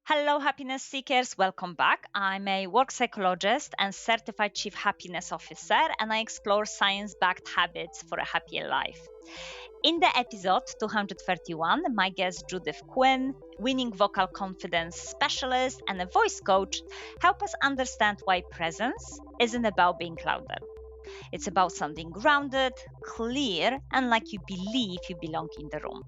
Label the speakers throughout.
Speaker 1: Hello, happiness seekers. Welcome back. I'm a work psychologist and certified chief happiness officer, and I explore science backed habits for a happier life. In the episode 231, my guest Judith Quinn, winning vocal confidence specialist and a voice coach, help us understand why presence isn't about being louder. It's about sounding grounded, clear, and like you believe you belong in the room.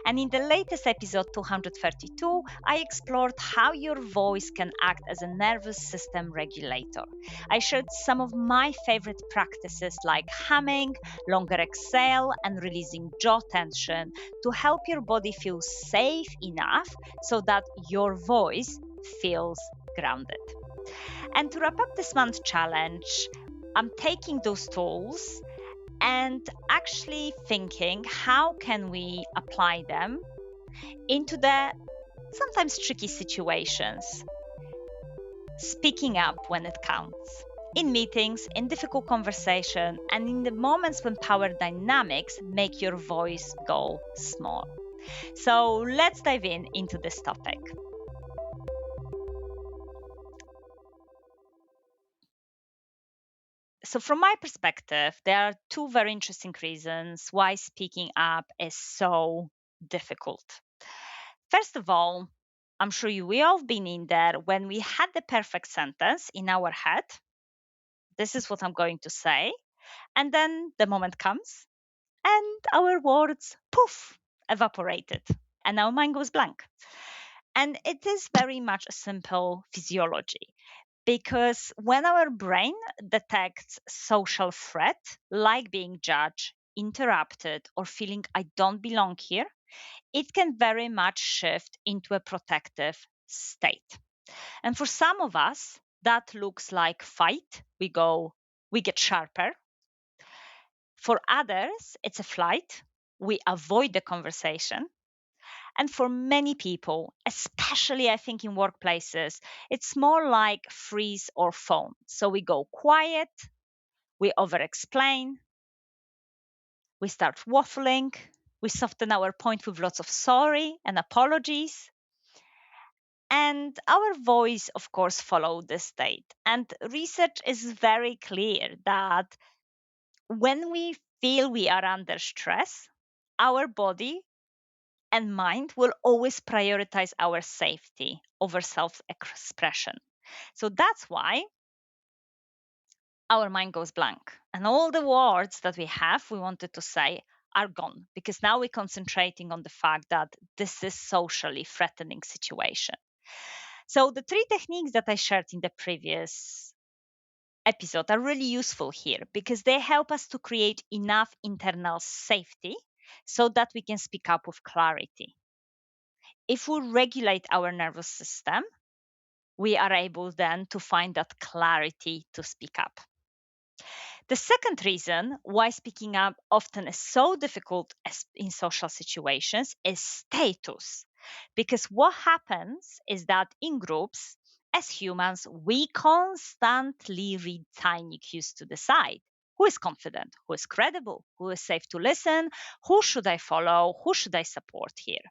Speaker 1: And in the latest episode 232, I explored how your voice can act as a nervous system regulator. I shared some of my favorite practices like humming, longer exhale, and releasing jaw tension to help your body feel safe enough so that your voice feels grounded. And to wrap up this month's challenge, I'm taking those tools and actually thinking how can we apply them into the sometimes tricky situations, speaking up when it counts, in meetings, in difficult conversation, and in the moments when power dynamics make your voice go small. So let's dive into this topic. So, from my perspective, there are two very interesting reasons why speaking up is so difficult. First of all, I'm sure we all been in there when we had the perfect sentence in our head. This is what I'm going to say. And then the moment comes and our words, poof, evaporated. And our mind goes blank. And it is very much a simple physiology because when our brain detects social threat, like being judged, interrupted, or feeling I don't belong here, it can very much shift into a protective state. And for some of us, that looks like fight. We get sharper. For others, it's a flight. We avoid the conversation. And for many people, especially I think in workplaces, it's more like freeze or foam. So we go quiet, we over explain, we start waffling, we soften our point with lots of sorry and apologies. And our voice, of course, follow this state. And research is very clear that when we feel we are under stress, our body and mind will always prioritize our safety over self expression. So that's why our mind goes blank. And all the words that we wanted to say, are gone because now we're concentrating on the fact that this is socially threatening situation. So the three techniques that I shared in the previous episode are really useful here because they help us to create enough internal safety so that we can speak up with clarity. If we regulate our nervous system, we are able then to find that clarity to speak up. The second reason why speaking up often is so difficult in social situations is status. Because what happens is that in groups, as humans, we constantly read tiny cues to decide who is confident, who is credible, who is safe to listen, who should I follow, who should I support here.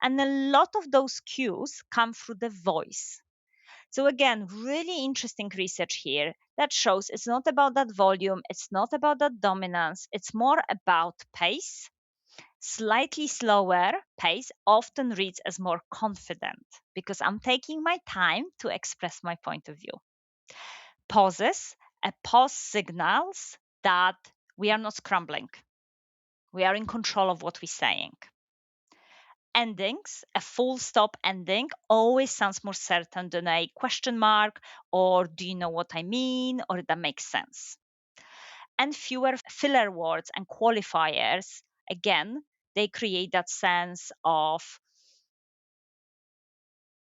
Speaker 1: And a lot of those cues come through the voice. So, again, really interesting research here that shows it's not about that volume, it's not about that dominance, it's more about pace. Slightly slower pace often reads as more confident because I'm taking my time to express my point of view. Pauses, a pause signals that we are not scrambling, we are in control of what we're saying. Endings, a full stop ending always sounds more certain than a question mark or do you know what I mean or that makes sense. And fewer filler words and qualifiers, again, they create that sense of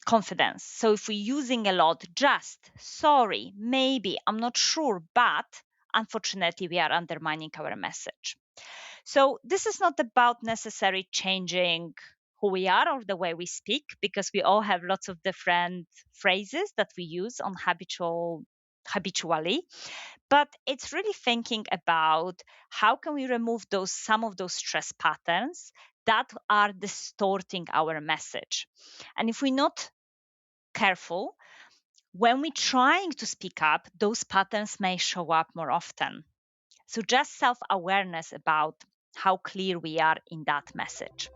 Speaker 1: confidence. So if we're using a lot, just, sorry, maybe, I'm not sure, but unfortunately, we are undermining our message. So this is not about necessarily changing who we are or the way we speak, because we all have lots of different phrases that we use on habitually. But it's really thinking about how can we remove some of those stress patterns that are distorting our message. And if we're not careful. When we're trying to speak up, those patterns may show up more often. So just self-awareness about how clear we are in that message.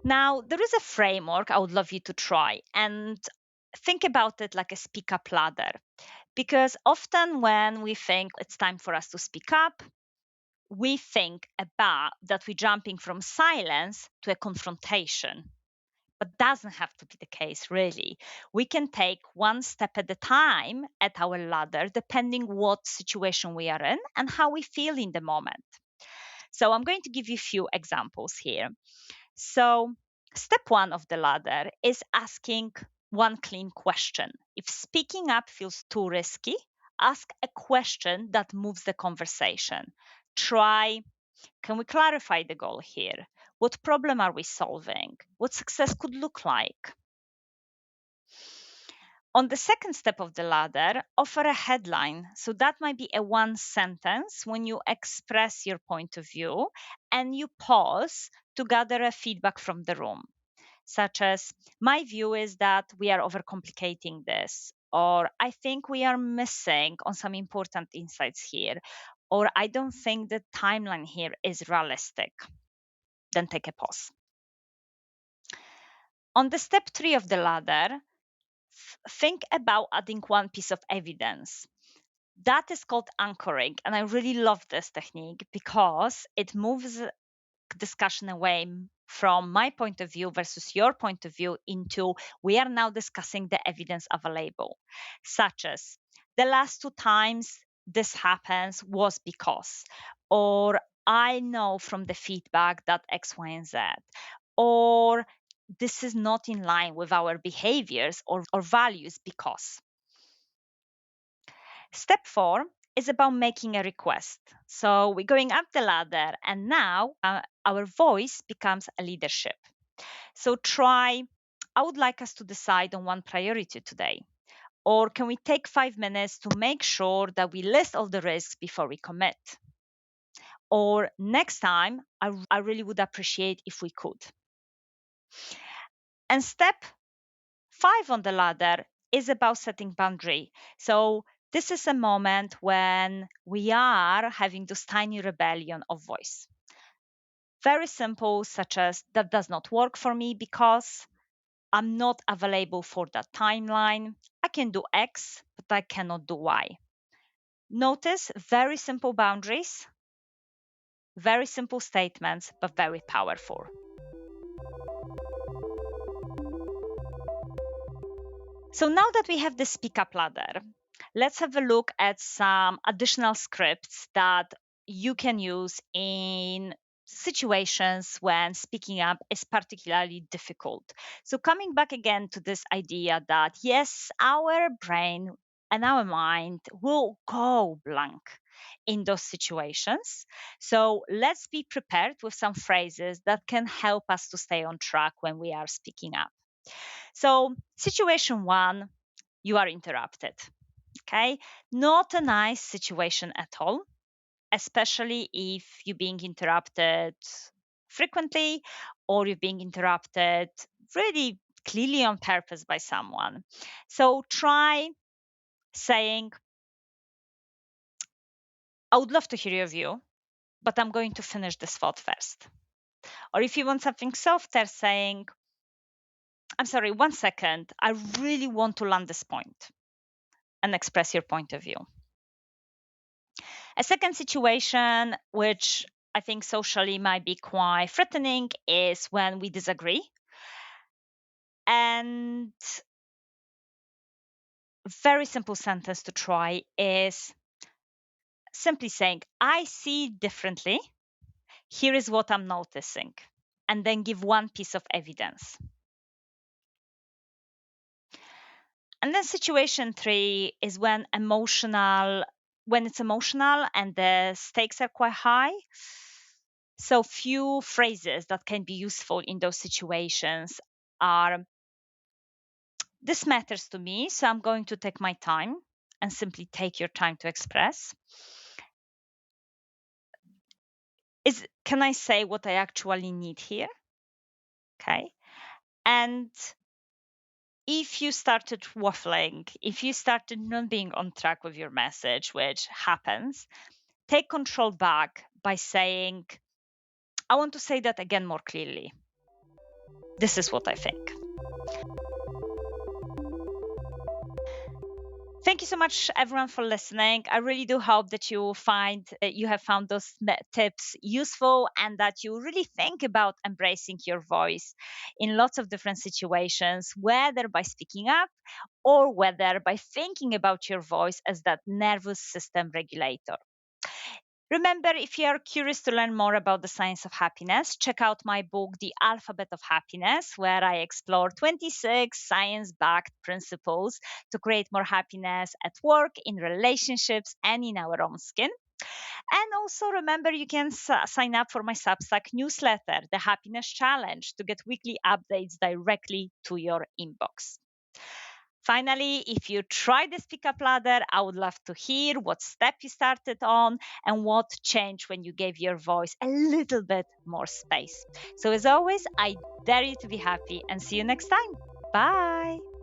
Speaker 1: Now, there is a framework I would love you to try and think about it like a speak up ladder. Because often when we think it's time for us to speak up, we think about that we're jumping from silence to a confrontation. But doesn't have to be the case, really. We can take one step at a time at our ladder, depending what situation we are in and how we feel in the moment. So I'm going to give you a few examples here. So, step one of the ladder is asking one clean question. If speaking up feels too risky, ask a question that moves the conversation. Try, can we clarify the goal here? What problem are we solving? What success could look like? On the second step of the ladder, offer a headline. So that might be a one sentence when you express your point of view and you pause to gather a feedback from the room, such as, my view is that we are overcomplicating this, or I think we are missing on some important insights here, or I don't think the timeline here is realistic. Then take a pause. On the step three of the ladder, think about adding one piece of evidence. That is called anchoring. And I really love this technique because it moves discussion away from my point of view versus your point of view into we are now discussing the evidence available, such as the last two times this happens was because, or I know from the feedback that X, Y, and Z, or this is not in line with our behaviors or values because. Step four is about making a request. So we're going up the ladder, and now our voice becomes a leadership. So try, I would like us to decide on one priority today. Or can we take 5 minutes to make sure that we list all the risks before we commit? Or next time, I really would appreciate if we could. And step five on the ladder is about setting boundary. So this is a moment when we are having this tiny rebellion of voice. Very simple, such as that does not work for me because I'm not available for that timeline. I can do X, but I cannot do Y. Notice very simple boundaries, very simple statements, but very powerful. So now that we have the speak up ladder, let's have a look at some additional scripts that you can use in situations when speaking up is particularly difficult. So, coming back again to this idea that yes, our brain and our mind will go blank in those situations. So, let's be prepared with some phrases that can help us to stay on track when we are speaking up. So, situation one, you are interrupted. Okay, not a nice situation at all, especially if you're being interrupted frequently or you're being interrupted really clearly on purpose by someone. So, try saying, I would love to hear your view, but I'm going to finish this thought first. Or if you want something softer, saying, I'm sorry, 1 second, I really want to land this point and express your point of view. A second situation, which I think socially might be quite threatening, is when we disagree. And very simple sentence to try is simply saying, I see differently. Here is what I'm noticing. And then give one piece of evidence. And then situation three is when it's emotional and the stakes are quite high. So few phrases that can be useful in those situations are, this matters to me, so I'm going to take my time, and simply take your time to express. Can I say what I actually need here? Okay. And if you started waffling, if you started not being on track with your message, which happens, take control back by saying, I want to say that again more clearly. This is what I think. Thank you so much, everyone, for listening. I really do hope that you have found those tips useful and that you really think about embracing your voice in lots of different situations, whether by speaking up or whether by thinking about your voice as that nervous system regulator. Remember, if you are curious to learn more about the science of happiness, check out my book, The Alphabet of Happiness, where I explore 26 science backed principles to create more happiness at work, in relationships, and in our own skin. And also remember, you can sign up for my Substack newsletter, The Happiness Challenge, to get weekly updates directly to your inbox. Finally, if you tried the Speak Up Ladder, I would love to hear what step you started on and what changed when you gave your voice a little bit more space. So, as always, I dare you to be happy and see you next time. Bye.